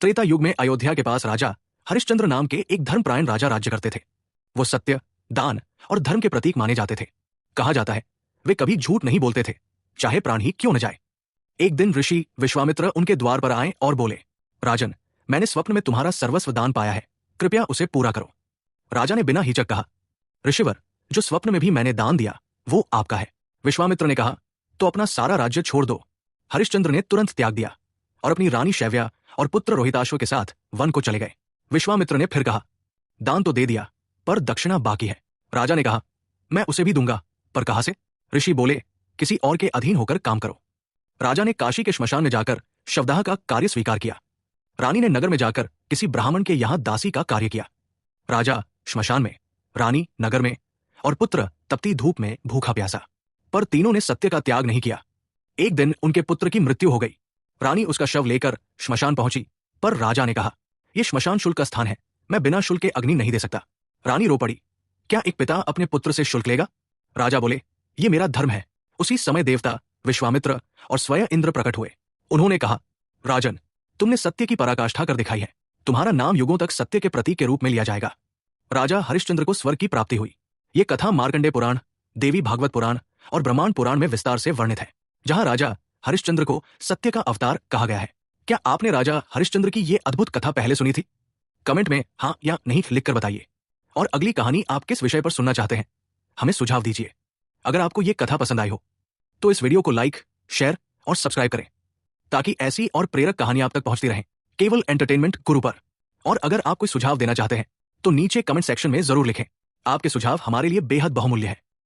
त्रेता युग में अयोध्या के पास राजा हरिश्चंद्र नाम के एक धर्मपरायण राजा राज्य करते थे। वो सत्य, दान और धर्म के प्रतीक माने जाते थे। कहा जाता है वे कभी झूठ नहीं बोलते थे, चाहे प्राण ही क्यों न जाए। एक दिन ऋषि विश्वामित्र उनके द्वार पर आए और बोले, राजन, मैंने स्वप्न में तुम्हारा सर्वस्व दान पाया है, कृपया उसे पूरा करो। राजा ने बिना हिचक कहा, ऋषिवर, जो स्वप्न में भी मैंने दान दिया वो आपका है। विश्वामित्र ने कहा, तो अपना सारा राज्य छोड़ दो। हरिश्चंद्र ने तुरंत त्याग दिया और अपनी रानी शैव्या और पुत्र रोहिताश्व के साथ वन को चले गए। विश्वामित्र ने फिर कहा, दान तो दे दिया, पर दक्षिणा बाकी है। राजा ने कहा, मैं उसे भी दूंगा, पर कहां से? ऋषि बोले, किसी और के अधीन होकर काम करो। राजा ने काशी के श्मशान में जाकर शवदाह का कार्य स्वीकार किया। रानी ने नगर में जाकर किसी ब्राह्मण के यहां दासी का कार्य किया। राजा श्मशान में, रानी नगर में और पुत्र तपती धूप में भूखा प्यासा, पर तीनों ने सत्य का त्याग नहीं किया। एक दिन उनके पुत्र की मृत्यु हो गई। रानी उसका शव लेकर श्मशान पहुंची, पर राजा ने कहा, यह श्मशान शुल्क का स्थान है, मैं बिना शुल्क के अग्नि नहीं दे सकता। रानी रो पड़ी, क्या एक पिता अपने पुत्र से शुल्क लेगा? राजा बोले, यह मेरा धर्म है। उसी समय देवता विश्वामित्र और स्वयं इंद्र प्रकट हुए। उन्होंने कहा, राजन, तुमने सत्य की पराकाष्ठा कर दिखाई है, तुम्हारा नाम युगों तक सत्य के प्रतीक के रूप में लिया जाएगा। राजा हरिश्चंद्र को स्वर्ग की प्राप्ति हुई। ये कथा मार्कंडेय पुराण, देवी भागवत पुराण और ब्रह्मांड पुराण में विस्तार से वर्णित है, जहां राजा हरिश्चंद्र को सत्य का अवतार कहा गया है। क्या आपने राजा हरिश्चंद्र की ये अद्भुत कथा पहले सुनी थी? कमेंट में हाँ या नहीं लिखकर बताइए। और अगली कहानी आप किस विषय पर सुनना चाहते हैं, हमें सुझाव दीजिए। अगर आपको ये कथा पसंद आई हो तो इस वीडियो को लाइक, शेयर और सब्सक्राइब करें, ताकि ऐसी और प्रेरक कहानियां आप तक पहुंचती रहें केवल एंटरटेनमेंट गुरु पर। और अगर आप कोई सुझाव देना चाहते हैं तो नीचे कमेंट सेक्शन में जरूर लिखें। आपके सुझाव हमारे लिए बेहद बहुमूल्य है।